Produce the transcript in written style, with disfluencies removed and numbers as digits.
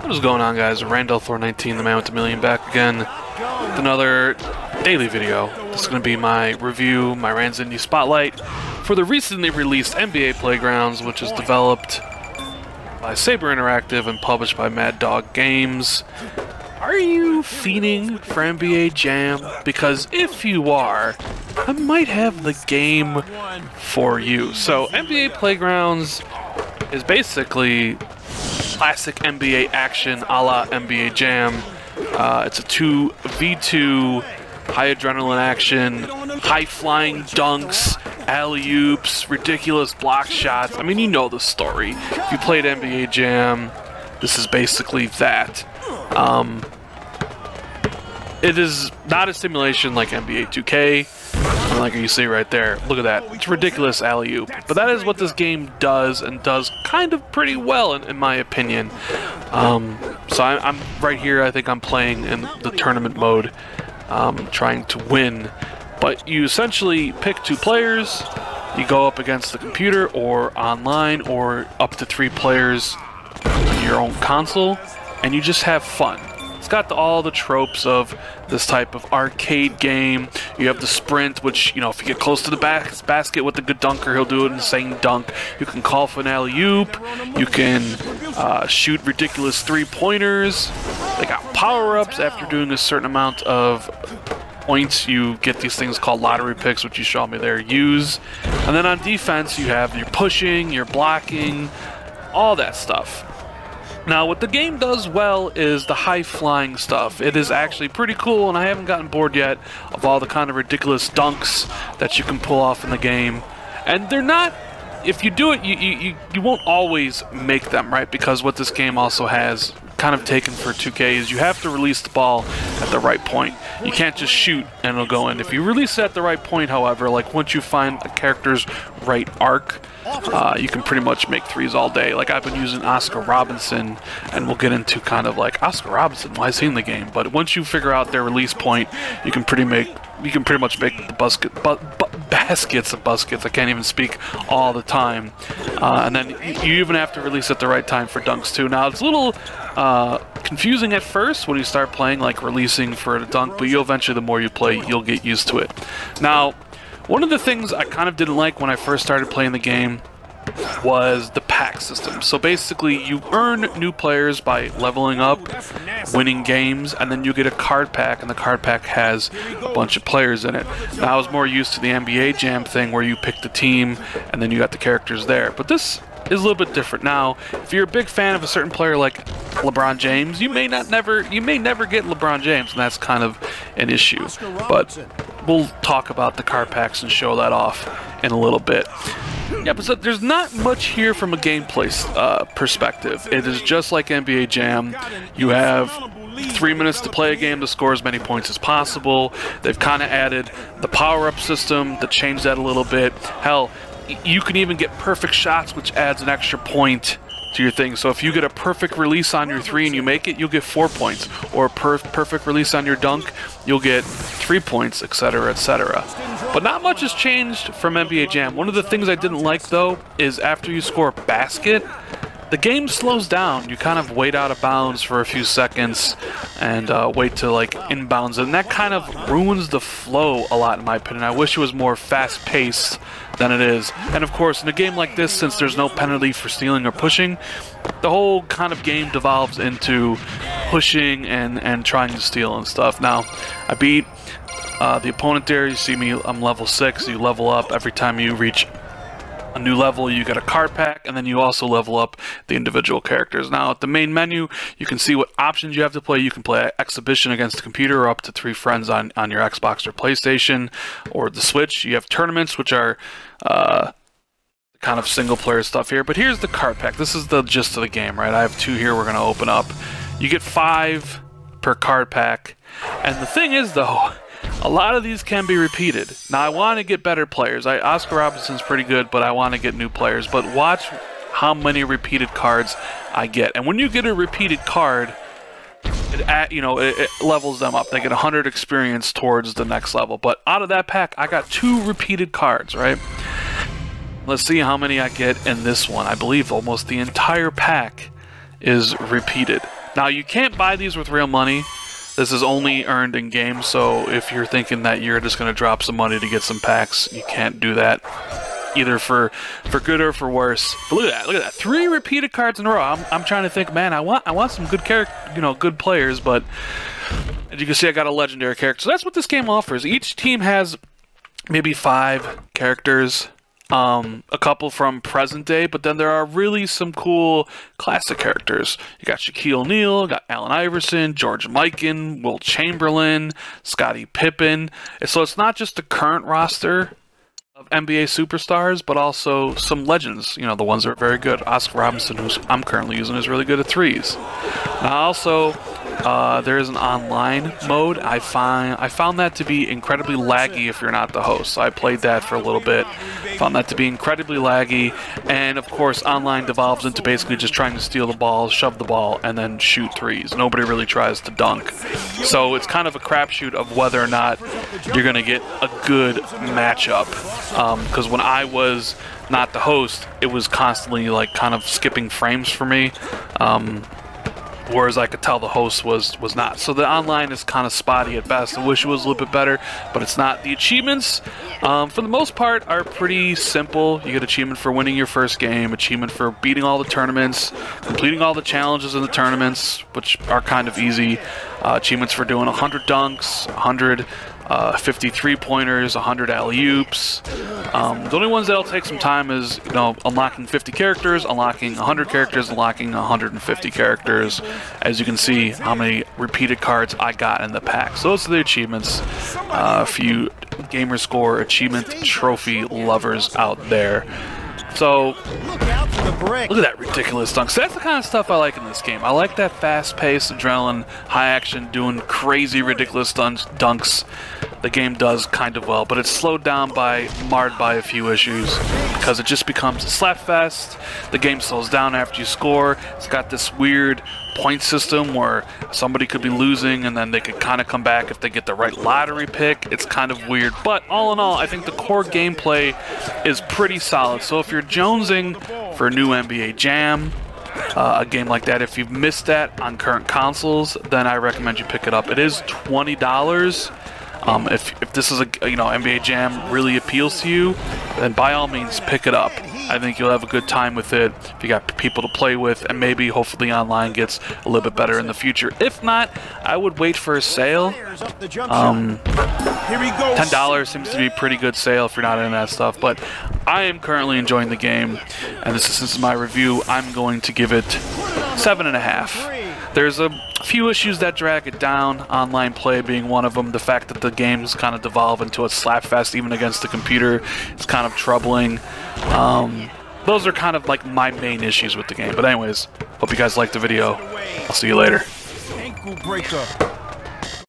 What is going on, guys? Randall Thor 19, the man with the million, back again with another daily video. This is going to be my review, my Rand's Indie Spotlight for the recently released NBA Playgrounds, which is developed by Saber Interactive and published by Mad Dog Games. Are you fiending for NBA Jam? Because if you are, I might have the game for you. So NBA Playgrounds is basically classic NBA action a la NBA Jam. It's a 2v2 high adrenaline action, high flying dunks, alley-oops, ridiculous block shots. I mean, you know the story. If you played NBA Jam, this is basically that. It is not a simulation like NBA 2K, like you see right there. Look at that. It's ridiculous alley-oop. But that is what this game does, and does kind of pretty well, in my opinion. So I'm right here. I think I'm playing in the tournament mode, trying to win. But you essentially pick 2 players. You go up against the computer, or online, or up to 3 players on your own console, and you just have fun. It's got all the tropes of this type of arcade game. You have the sprint, which, you know, if you get close to the basket with a good dunker, he'll do an insane dunk. You can call for an alley-oop. You can shoot ridiculous 3-pointers. They got power-ups after doing a certain amount of points. You get these things called lottery picks, which you showed me there, use. And then on defense, you have your pushing, your blocking, all that stuff. Now, what the game does well is the high-flying stuff. It is actually pretty cool, and I haven't gotten bored yet of all the kind of ridiculous dunks that you can pull off in the game. And they're not... If you do it, you won't always make them, right? Because what this game also has kind of taken for 2K is you have to release the ball at the right point. You can't just shoot and it'll go in. If you release it at the right point, however, like once you find a character's right arc, you can pretty much make threes all day. Like I've been using Oscar Robinson, and we'll get into kind of like Oscar Robinson, why is he in the game? But once you figure out their release point, you can pretty much make the baskets of buskets. I can't even speak all the time. And then you even have to release at the right time for dunks too. Now it's a little confusing at first when you start playing, like releasing for a dunk, but you'll eventually, the more you play, you'll get used to it. Now, one of the things I kind of didn't like when I first started playing the game was the pack system. So basically, you earn new players by leveling up, winning games, and then you get a card pack, and the card pack has a bunch of players in it. Now, I was more used to the NBA Jam thing where you pick the team, and then you got the characters there. But this is a little bit different. Now, if you're a big fan of a certain player like LeBron James, you may never get LeBron James, and that's kind of an issue. But we'll talk about the card packs and show that off in a little bit. Yeah, but so there's not much here from a gameplay perspective. It is just like NBA Jam. You have 3 minutes to play a game to score as many points as possible. They've kind of added the power-up system to change that a little bit. Hell, you can even get perfect shots, which adds an extra point to your thing. So if you get a perfect release on your 3 and you make it, you'll get 4 points. Or a perfect release on your dunk, you'll get 3 points, etc., etc. But not much has changed from NBA Jam. One of the things I didn't like, though, is after you score a basket, the game slows down. You kind of wait out of bounds for a few seconds and wait to like inbounds, and that kind of ruins the flow a lot, in my opinion. I wish it was more fast-paced than it is. And of course, in a game like this, since there's no penalty for stealing or pushing, the whole kind of game devolves into pushing and trying to steal and stuff. Now, I beat the opponent there. You see me, I'm level 6. You level up every time you reach a new level. You get a card pack, and then you also level up the individual characters. Now, at the main menu, you can see what options you have to play. You can play Exhibition against the computer, or up to 3 friends on your Xbox or PlayStation, or the Switch. You have tournaments, which are kind of single-player stuff here. But here's the card pack. This is the gist of the game, right? I have 2 here we're going to open up. You get 5 per card pack. And the thing is, though, a lot of these can be repeated. Now, I want to get better players. Oscar Robinson's pretty good, but I want to get new players. But watch how many repeated cards I get. And when you get a repeated card, it levels them up. They get 100 experience towards the next level. But out of that pack, I got 2 repeated cards, right? Let's see how many I get in this one. I believe almost the entire pack is repeated. Now, you can't buy these with real money. This is only earned in game, so if you're thinking that you're just going to drop some money to get some packs, you can't do that. Either for good or for worse. But look at that! Look at that! 3 repeated cards in a row. I'm trying to think, man. I want some good good players, but as you can see, I got a legendary character. So that's what this game offers. Each team has maybe 5 characters, a couple from present day, but then there are really some cool classic characters. You got Shaquille O'Neal, got Allen Iverson, George Mikan, Wilt Chamberlain, Scottie Pippen. So it's not just the current roster of NBA superstars, but also some legends, you know, the ones that are very good. Oscar Robinson, who I'm currently using, is really good at threes. Now also, there is an online mode. I found that to be incredibly laggy if you're not the host. So I played that for a little bit. Found that to be incredibly laggy, and of course, online devolves into basically just trying to steal the ball, shove the ball, and then shoot threes. Nobody really tries to dunk. So it's kind of a crapshoot of whether or not you're going to get a good matchup. Because when I was not the host, it was constantly like kind of skipping frames for me. Whereas I could tell the host was not. So the online is kind of spotty at best. I wish it was a little bit better, but it's not. The achievements, for the most part, are pretty simple. You get achievement for winning your first game, achievement for beating all the tournaments, completing all the challenges in the tournaments, which are kind of easy. Achievements for doing 100 dunks, 100 53 pointers, 100 alley-oops. The only ones that'll take some time is, you know, unlocking 50 characters, unlocking 100 characters, unlocking 150 characters. As you can see, how many repeated cards I got in the pack. So those are the achievements. For you gamer score achievement trophy lovers out there. So, look at that ridiculous dunk. So that's the kind of stuff I like in this game. I like that fast-paced, adrenaline, high action, doing crazy, ridiculous dunks. The game does kind of well, but it's slowed down marred by a few issues, because it just becomes a slapfest. The game slows down after you score. It's got this weird point system where somebody could be losing and then they could kind of come back if they get the right lottery pick. It's kind of weird, but all in all, I think the core gameplay is pretty solid. So if you're jonesing for a new NBA Jam, a game like that, if you've missed that on current consoles, then I recommend you pick it up. It is $20. If this is a NBA Jam really appeals to you, then by all means pick it up. I think you'll have a good time with it if you got people to play with, and maybe hopefully online gets a little bit better in the future. If not, I would wait for a sale. $10 seems to be a pretty good sale if you're not into that stuff, but I am currently enjoying the game, and this is my review. I'm going to give it 7.5. There's a few issues that drag it down, online play being one of them. The fact that the game's kind of devolve into a slapfest even against the computer is kind of troubling. Those are kind of like my main issues with the game. But anyways, hope you guys liked the video. I'll see you later. Ankle breaker.